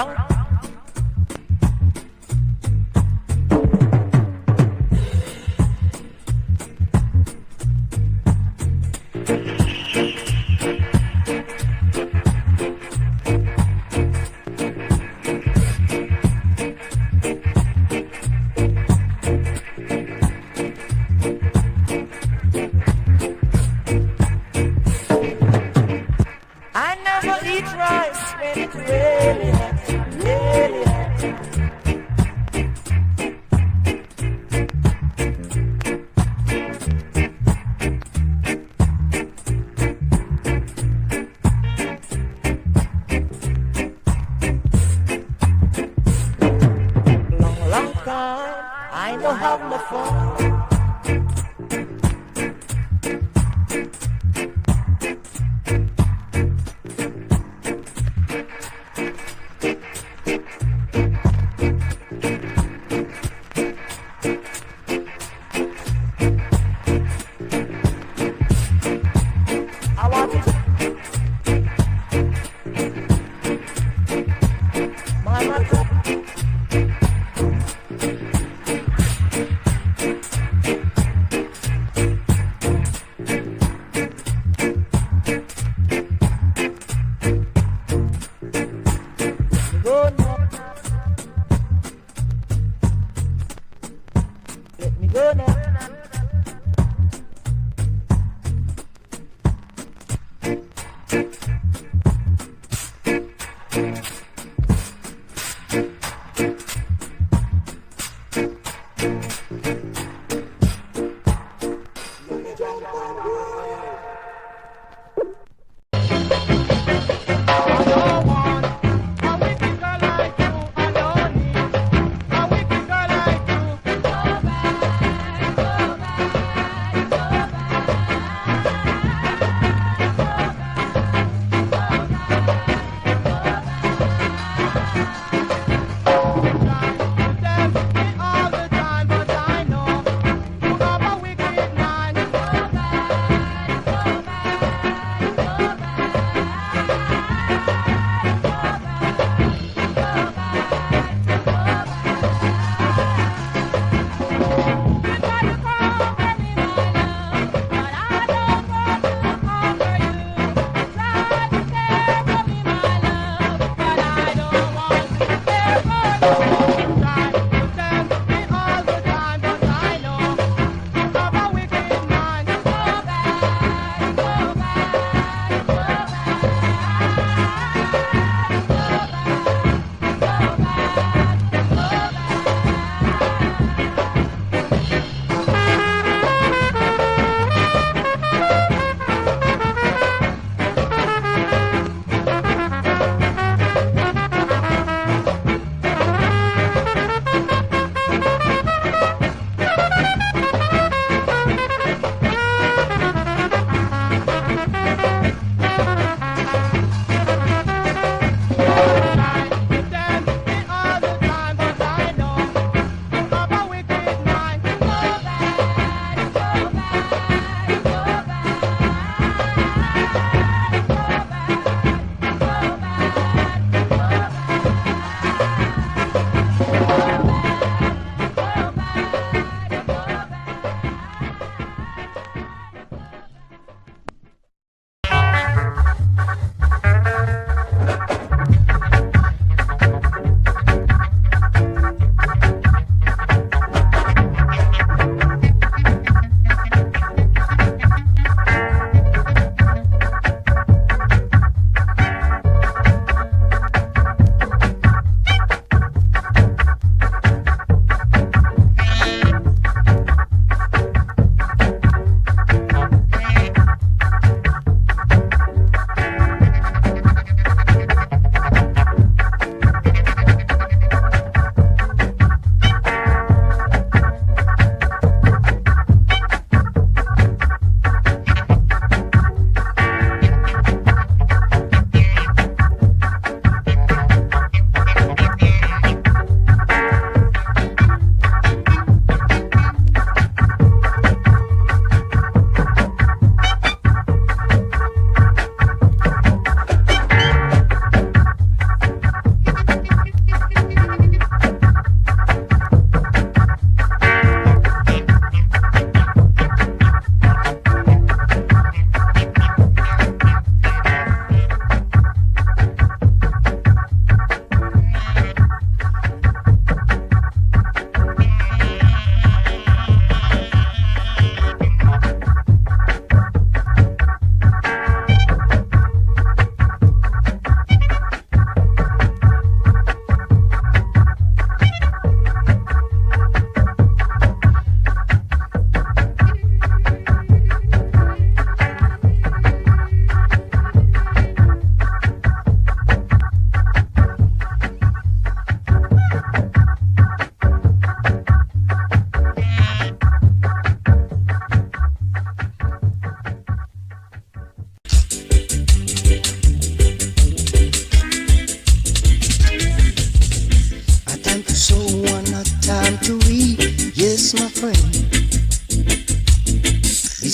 I never eat rice when it's really hot, really hot. Long, long time, I know have no fun. Let me go now.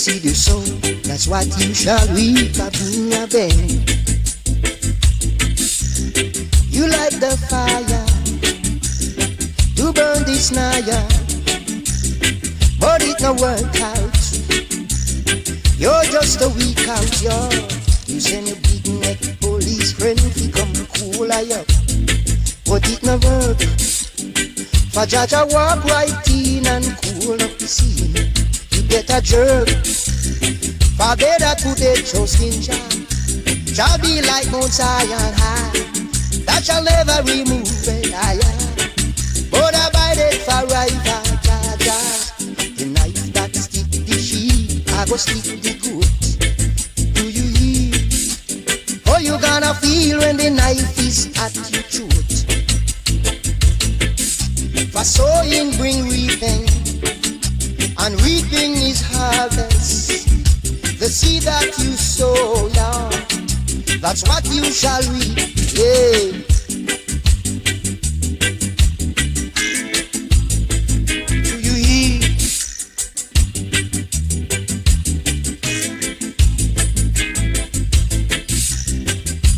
seed you sow, that's what you shall reap. Abunya bend. You light the fire to burn this naya, but it no work out. You're just a weak out, yo. You send your big neck police friend to come cool I up, but it no work. For Jaja walk right in and cool up the scene. You get a jerk. For better put a trust in Jah. Shall be like Mount Zion high, that shall never remove it. But abide it forever, Jaja. The knife that stick the sheep, I go stick the goat. Do you hear? How you gonna feel when the knife is at your throat? For sowing bring reaping, and reaping is harvest. The seed that you sow, yeah, that's what you shall reap, yeah. Do you hear?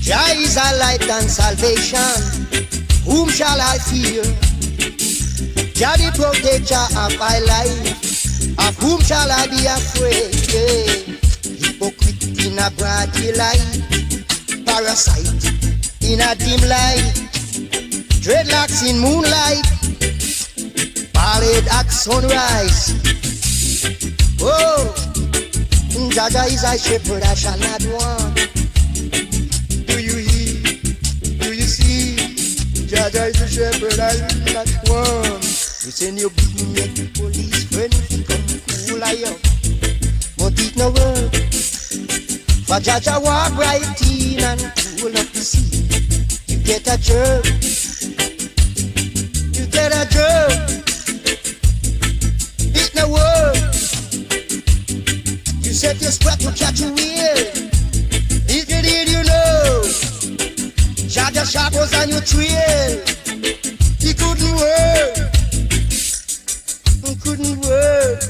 Jah is a light and salvation, whom shall I fear? Jah the protector of my life, of whom shall I be afraid? Yeah. Hypocrite in a broad daylight, parasite in a dim light, dreadlocks in moonlight, ballad at sunrise. Oh, Jaja is a shepherd, I shall not want. Do you hear? Do you see? Jaja is a shepherd, I will not want. You send your big neck police friend to come cool I up, but it no work. For Jaja walk right in and cool up the sea. You get a jerk. You get a jerk. It no work. You set your spot to catch a wheel. If you did, you know Jaja sharp was on your trail. He couldn't work. He couldn't work.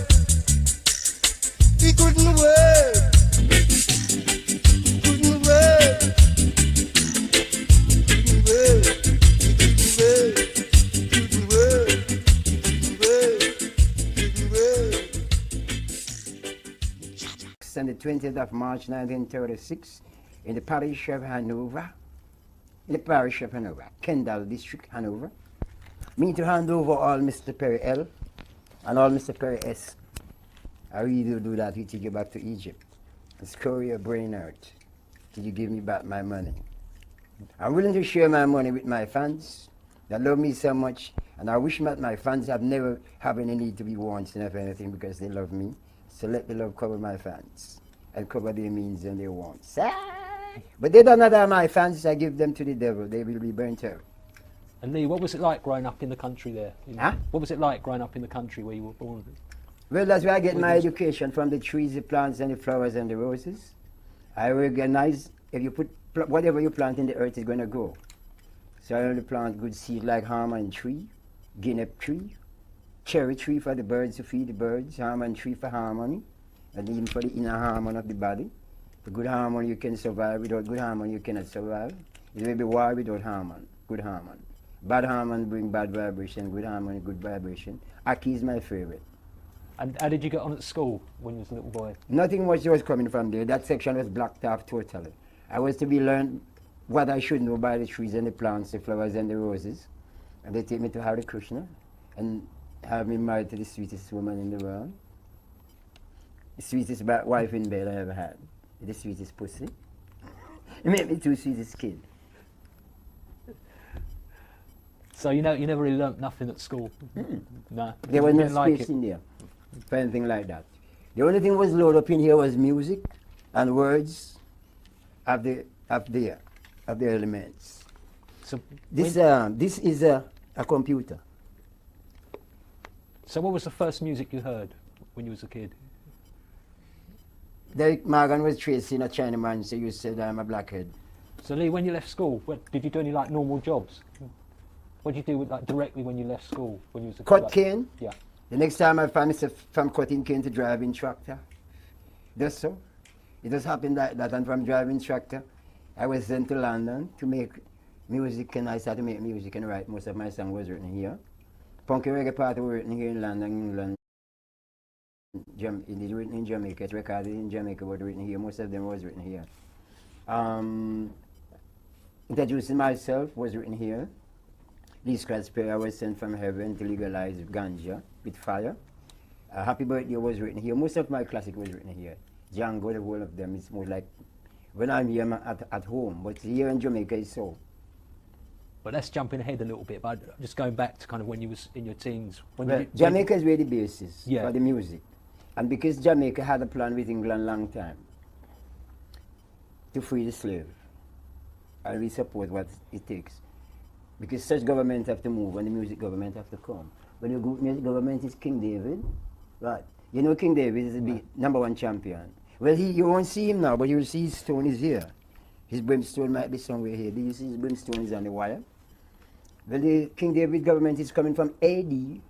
He couldn't work. Couldn't work. Couldn't work. Couldn't work. Couldn't work. Couldn't work. On the 20th of March 1936, in the parish of Hanover, Kendall District, Hanover, me to hand over all Mr. Perry L and all Mr. Perry S. I really do that, we take you back to Egypt. Score your brain out till you give me back my money. I'm willing to share my money with my fans that love me so much, and I wish that my fans have never have any need to be wanting of anything because they love me. So let the love cover my fans and cover their means and their wants. But they don't know that my fans, I give them to the devil. They will be burnt out. And Lee, what was it like growing up in the country there? Huh? What was it like growing up in the country where you were born? Well, that's where I get my education, from the trees, the plants, and the flowers, and the roses. I recognize if you put whatever you plant in the earth is going to grow. So I only plant good seed like almond tree, guinea tree, cherry tree for the birds to feed the birds, almond tree for harmony, and even for the inner harmony of the body. The good harmony you can survive, without good harmony you cannot survive. It will be war without harmony, good harmony. Bad harmony bring bad vibration, good harmony, good vibration. Aki is my favorite. And how did you get on at school when you was a little boy? Nothing much was coming from there. That section was blocked off totally. I was to be learned what I should know by the trees and the plants, the flowers and the roses. And they take me to Hare Krishna and have me married to the sweetest woman in the world. The sweetest wife in bed I ever had. The sweetest pussy. It made me too sweetest kid. So you never really learnt nothing at school? No. There was no didn't like space it? in there for anything like that. The only thing was loaded up in here was music and words of the elements. So This is a computer. So what was the first music you heard when you was a kid? Derek Morgan was tracing a Chinaman, so you said I'm a blackhead. So Lee, when you left school, did you do any like normal jobs? What did you do with, like, directly when you left school when you was a kid? Cut like, cane. Yeah. The next time I found myself from cutting cane to driving tractor. Just so. It just happened that I'm from driving tractor. I was sent to London to make music, and I started to make music and write. Most of my songs was written here. Punky reggae part was written here in London, England. It is written in Jamaica. It's recorded in Jamaica, but written here. Most of them was written here. Introducing myself was written here. Lee Scratch Prayer was sent from heaven to legalize ganja with fire. Happy Birthday was written here. Most of my classic was written here. Django, the whole of them, is more like when I'm here, I'm at home. But here in Jamaica, it's so. But let's jumping ahead a little bit. But just going back to kind of when you was in your teens. Jamaica is really the basis for the music. And because Jamaica had a plan with England a long time to free the slave, and we support what it takes. Because such government have to move and the music government have to come. When the music government is King David, right? You know King David is the #1 champion. Well, you won't see him now, but you will see his stone is here. His brimstone might be somewhere here. Do you see his brimstone is on the wire? Well, the King David government is coming from AD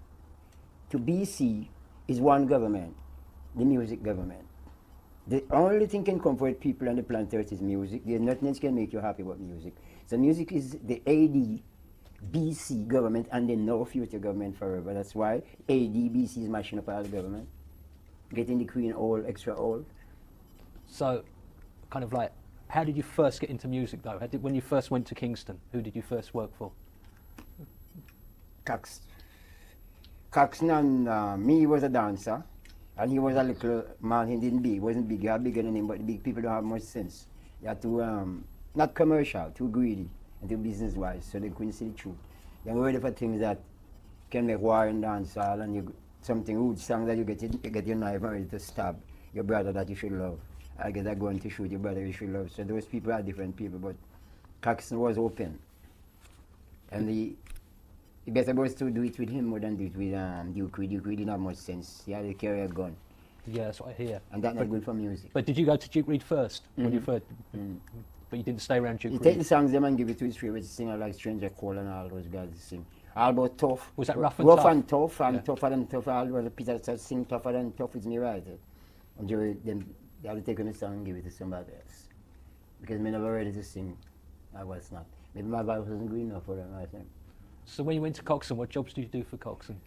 to BC is one government, the music government. The only thing can comfort people on the planet Earth is music. There's nothing else can make you happy about music. So music is the AD, BC government, and the no future government forever. That's why AD, BC is mashing up all the government, getting the Queen old, extra old. So, kind of like, how did you first get into music though? When you first went to Kingston, who did you first work for? Caxton and me was a dancer. And he was a little man, he wasn't big, he had bigger than him, but the big people don't have much sense. They are too, not commercial, too greedy, and too business-wise, so they couldn't see the truth. They were ready for things that can make war in dancehall, and something rude song that you get your knife ready to stab your brother that you should love. I get a gun to shoot your brother you should love. So those people are different people, but Caxton was open. And the better was to do it with him more than do it with Duke. Duke didn't have much sense. He had to carry a gun. Yeah, that's what I hear. And that's not good for music. But did you go to Duke Reid first when you first? But you didn't stay around Duke Reid? He take the songs them and give it to his favorite singer like Stranger Cole and all those guys to sing. All about tough. Was that rough and tough? Rough and tough, and tougher than tough. All was Peter said sing tougher than tough with me right. And then they had to take on the song and give it to somebody else. Because me never ready to sing. I was not. Maybe my voice wasn't good enough for them, I think. So when you went to Coxon, what jobs did you do for Coxon?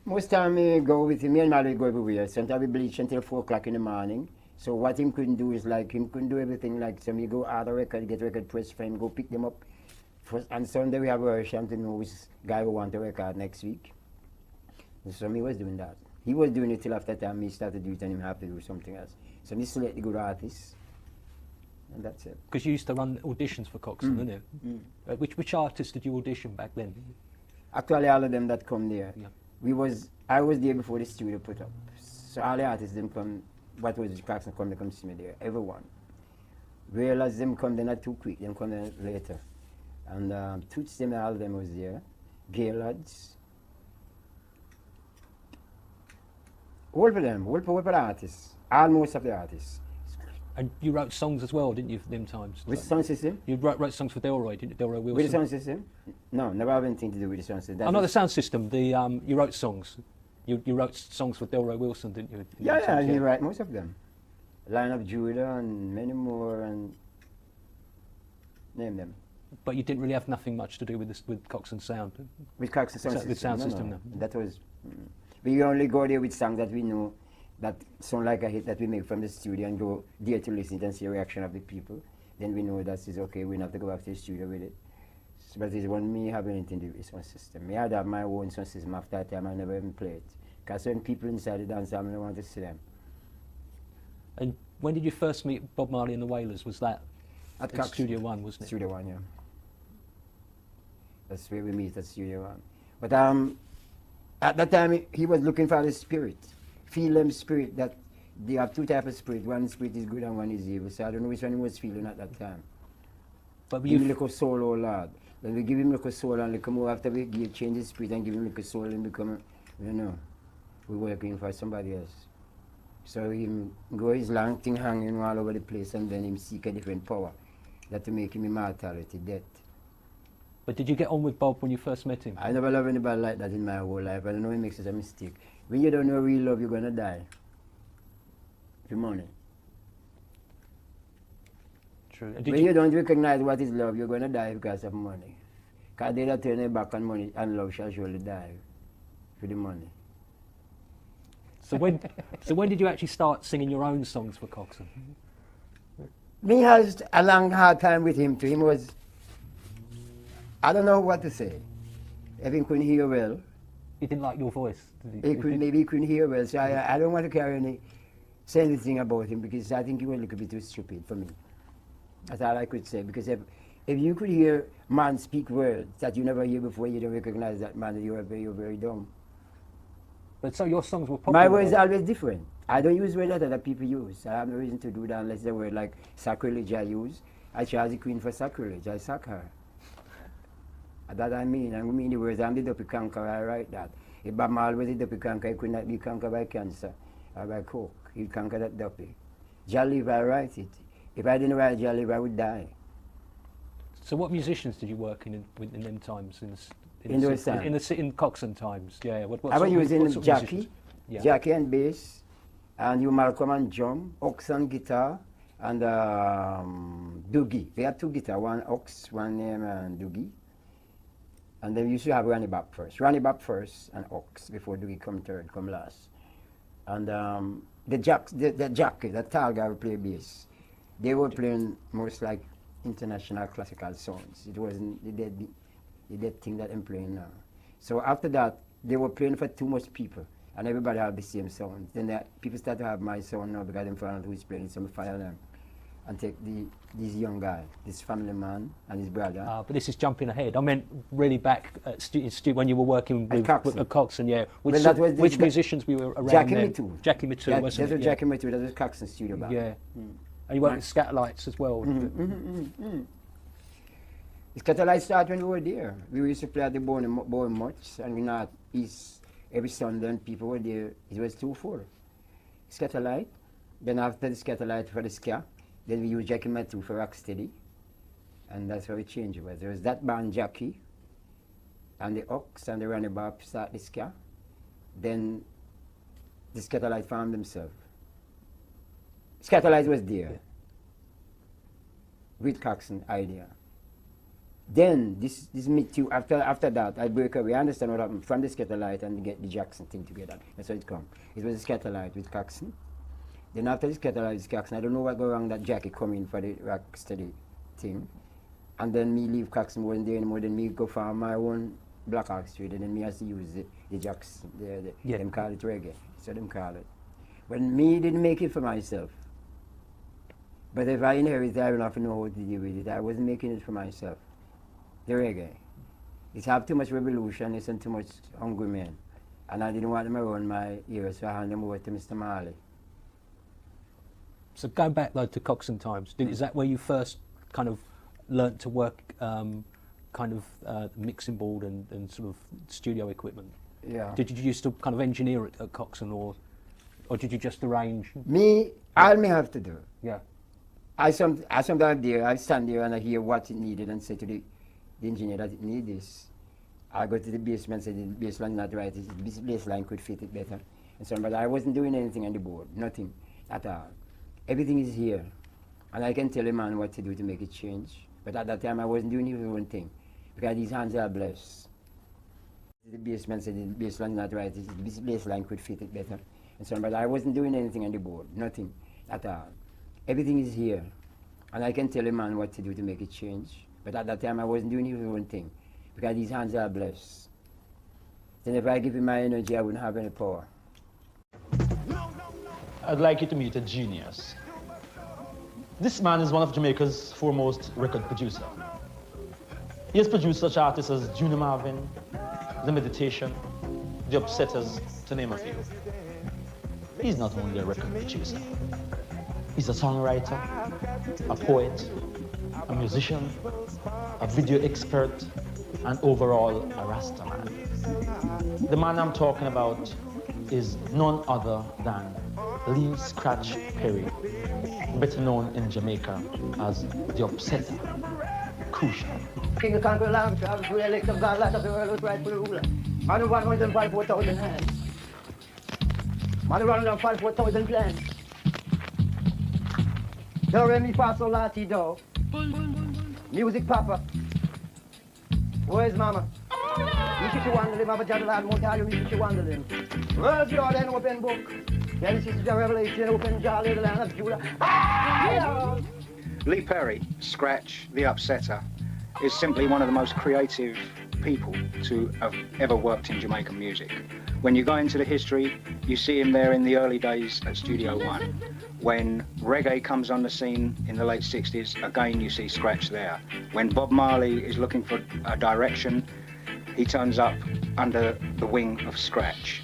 Most time I go with him, me and Mally go everywhere. Sometimes we bleach until 4 o'clock in the morning. So what him couldn't do is like, him couldn't do everything like, so we go out a record, get record press for him, go pick them up. And Sunday we have a workshop to know which guy we want to record next week. So me was doing that. He was doing it till after time me started doing it and him have to do something else. So me select the good artists. And that's it. Because you used to run auditions for Coxon, didn't you? Which artists did you audition back then? Actually, all of them that come there. Yeah. I was there before the studio put up. So all the artists them come, what was it, Clarkson come, they come see me there, everyone. Whereas them come, they're not too quick, them come there later. And Toots them, all of them was there. Gaylords. All of them, all of the artists, almost of the artists. And you wrote songs as well, didn't you, for them times? Which sound system? You wrote songs for Delroy, didn't you? Delroy Wilson. With the sound system? No, never have anything to do with the sound system. Oh, not the sound system. You wrote songs. You wrote songs for Delroy Wilson, didn't you? Yeah, he wrote most of them. Line of Judah and many more, and name them. But you didn't really have nothing much to do with Coxon sound. With Coxon sound system? With sound system, no. no. That was. We only go there with songs that we know that sound like a hit that we make from the studio and go there to listen and see the reaction of the people. Then we know that is okay, we don't have to go back to the studio with it. So, but it's when me have anything to do with sound system. Me had have my own sound system after that time, I never even play it. Because when people inside the dance, I don't want to see them. And when did you first meet Bob Marley and the Wailers? Was that at Studio One, wasn't it? Studio One, yeah. That's where we meet at Studio One. But at that time, he was looking for the spirit. Feel them spirit, that they have two types of spirit. One spirit is good and one is evil. So I don't know which one he was feeling at that time. But give him like a soul, oh Lord. Then we give him like a soul and like more after we change his spirit and give him like a soul and become, we're working for somebody else. So him go his long thing hanging all over the place and then him seek a different power. That to make him immortality, death. But did you get on with Bob when you first met him? I never loved anybody like that in my whole life. I don't know, he makes such a mistake. When you don't know real love, you're going to die. for money. True. And When you don't recognize what is love, you're going to die because of money. Because they don't turn their back on money, and love shall surely die for the money. so when did you actually start singing your own songs for Coxon? Me has a long hard time with him too. Him was, I don't know what to say. If he couldn't hear well, He didn't like your voice, did he could, maybe he couldn't hear well. So I don't want to say anything about him because I think he was a little bit too stupid for me. That's all I could say. Because if you could hear man speak words that you never hear before, you don't recognize that man, you're very dumb. But so your songs were popular. My words are always different. I don't use words that other people use. I have no reason to do that unless the word like sacrilege I use. I charge the queen for sacrilege. I sack her. That I mean the words, I'm the dopey conqueror, I write that. If Bob Marley was the dopey conqueror, he could not be conquered by cancer or by coke. He'd conquer that dopey. Jalib, I write it. If I didn't write Jalib, I would die. So what musicians did you work in them times? In Coxon times, yeah. What I was using sort of Jackie, musicians? Yeah. Jackie and bass, and you Malcolm and drum, ox and guitar, and Doogie. We had two guitar, one ox, one name and Doogie. And then we used to have Ronnie Bap first. Ronnie Bap first and ox before Doogie come third, come last. And the Jackie, the tall guy who play bass, they were playing most like international classical songs. It wasn't the dead thing that I'm playing now. So after that, they were playing for too much people, and everybody had the same sound. Then people start to have my sound now because they found out who's playing, so I fire them and take this young guy, this family man and his brother. But this is jumping ahead. I meant really back at when you were working with Coxon, yeah. Which musicians were around Jackie then? Mitu. Jackie Mitu, wasn't it? Jackie Mitu, that was Coxon studio back. Yeah. And you worked with Scatterlights as well. Scatterlights started when we were there. We used to play at the Bowen Much, and we not East every Sunday, and people were there. It was too full. Scatterlight. Then after the Scatterlight for the ska, then we used Jackie Mitu for Rocksteady, and that's how it changed. There was that band Jackie, and the Ox and the Ronnie Bap start the ska. Then the Scatterlight found themselves. Scatterlight was there with Coxon idea. Then this Mitu, after that, I break away. I understand what happened from the Scatterlight and get the Jackson thing together. That's how it come. It was the Scatterlight with Coxon. Then after the Scatterlight with Coxon, I don't know what go wrong that Jackie come in for the rock steady thing. And then me leave Coxon wasn't there anymore. Then me go for my own Black Hawk Street, and then me has to use the Jackson. Them call it reggae. So them call it. But me didn't make it for myself. But if I inherit it, I will have to know how to deal with it. I wasn't making it for myself. The reggae. It have too much revolution, it's too much hungry men. And I didn't want them around my ears, so I handed them over to Mr. Marley. So going back though to Coxon times, is that where you first kind of learnt to work mixing board and sort of studio equipment? Yeah. Did you used to kind of engineer it at Coxon, or did you just arrange? All me have to do. Yeah. I sometimes there, I stand there and I hear what it needed and say to the engineer that it need this. I go to the basement and say the bass line not right, this bass line could fit it better. And so, but I wasn't doing anything on the board, nothing at all. Everything is here. And I can tell a man what to do to make it change. But at that time I wasn't doing even one thing. Because these hands are blessed. The basement said the bass line not right, this bass line could fit it better. And so, but I wasn't doing anything on the board, nothing at all. Everything is here. And I can tell a man what to do to make it change. But at that time I wasn't doing even one thing. Because these hands are blessed. Then if I give him my energy, I wouldn't have any power. I'd like you to meet a genius. This man is one of Jamaica's foremost record producers. He has produced such artists as Junior Marvin, The Meditation, The Upsetters, to name a few. He's not only a record producer. He's a songwriter, a poet, a musician, a video expert, and overall a Rasta man. The man I'm talking about is none other than Lee Scratch Perry, better known in Jamaica as the Upsetter, Crucial. King of Conquer Lamb, travel through the elect of God, light of the world, who's rightful ruler. Man who 154,000 hands. Man who 154,000 plans. Do, re, mi, fa, sol, la, ti, do. Music, papa. Where's mama? You should wandering, Mama Jadalan, Montario, you should wandering. Where's your then open book? Genesis to the Revelation, open jolly, the land of Judah. Ah! Lee Perry, Scratch, the Upsetter, is simply one of the most creative people to have ever worked in Jamaican music. When you go into the history, you see him there in the early days at Studio One. When reggae comes on the scene in the late 60s, again you see Scratch there. When Bob Marley is looking for a direction, he turns up under the wing of Scratch.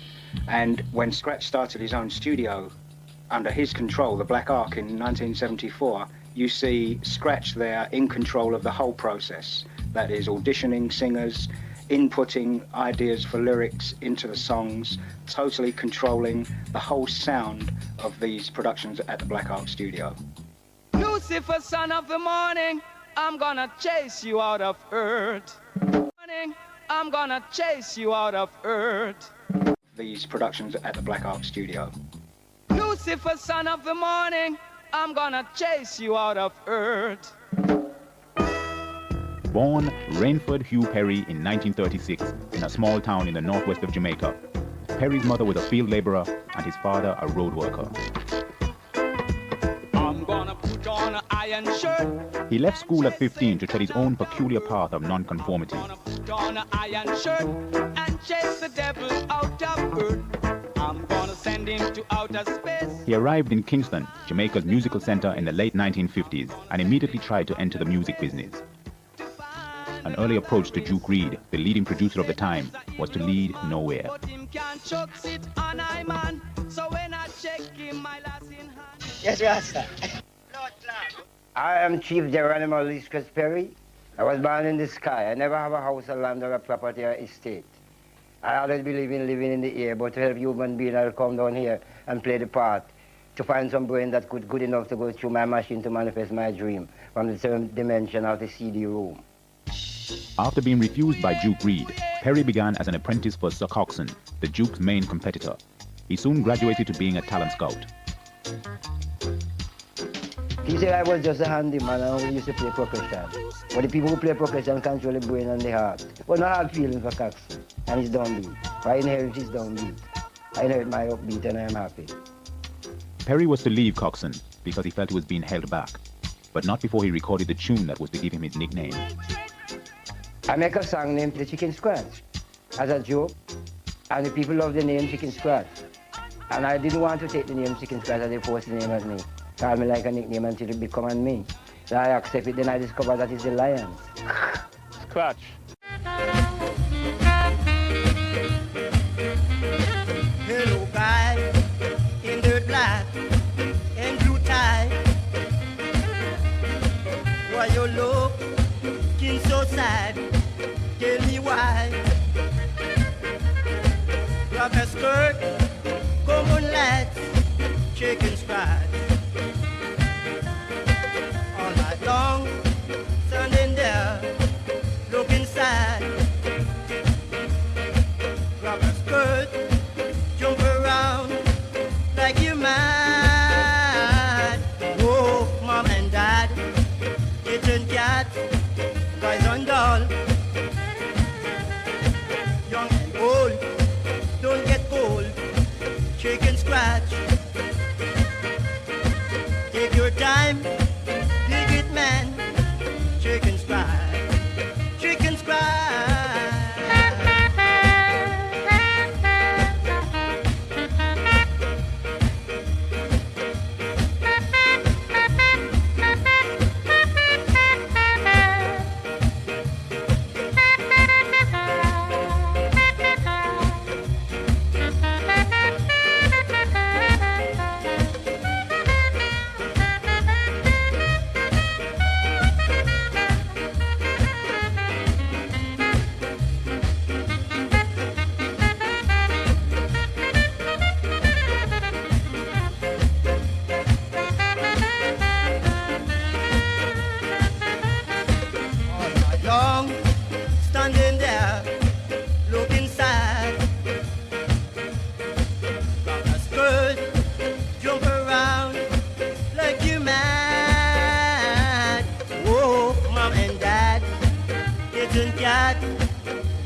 And when Scratch started his own studio under his control, the Black Ark in 1974, you see Scratch there in control of the whole process. That is auditioning singers, inputting ideas for lyrics into the songs, totally controlling the whole sound of these productions at the Black Ark studio. Lucifer, son of the morning, I'm gonna chase you out of earth. Morning, I'm gonna chase you out of earth. These productions at the Black Ark studio. Lucifer, son of the morning, I'm gonna chase you out of earth. Born Rainford Hugh Perry in 1936 in a small town in the northwest of Jamaica. Perry's mother was a field laborer and his father a road worker. I'm gonna put on an iron shirt. He left school at 15 to tread his own peculiar path of nonconformity. I'm gonna put on an iron shirt and chase the devil out of earth. I'm gonna send him to outer space. He arrived in Kingston, Jamaica's musical center in the late 1950s, and immediately tried to enter the music business. An early approach to Duke Reid, the leading producer of the time, was to lead nowhere. Yes, Rasta. I am Chief Geronimo Liscus Perry. I was born in the sky. I never have a house, a land, or a property or estate. I always believe in living in the air, but to help human beings, I'll come down here and play the part to find some brain that could good enough to go through my machine to manifest my dream from the third dimension of the CD room. After being refused by Duke Reid, Perry began as an apprentice for Sir Coxon, the Duke's main competitor. He soon graduated to being a talent scout. He said I was just a handyman and I only used to play percussion. But the people who play percussion control the brain and the heart. But no hard feeling for Coxon and his downbeat. I inherit his downbeat. I inherit my upbeat and I am happy. Perry was to leave Coxon because he felt he was being held back, but not before he recorded the tune that was to give him his nickname. I make a song named The Chicken Scratch as a joke, and the people love the name Chicken Scratch. And I didn't want to take the name Chicken Scratch as they forced the name at me. Call me like a nickname until it become on me. So I accept it, then I discover that it's the Lions. Scratch. Hello guy in dirt black and blue tie. Why you looking so sad? Tell me why. Grab a skirt, come on let's chicken scratch. All night long, standing there, looking sad. Grab a skirt, jump around like you're mad. Oh, mom and dad, kitten cat, guys and doll. Young and old, don't get cold, chicken scratch.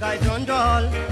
guys don't all.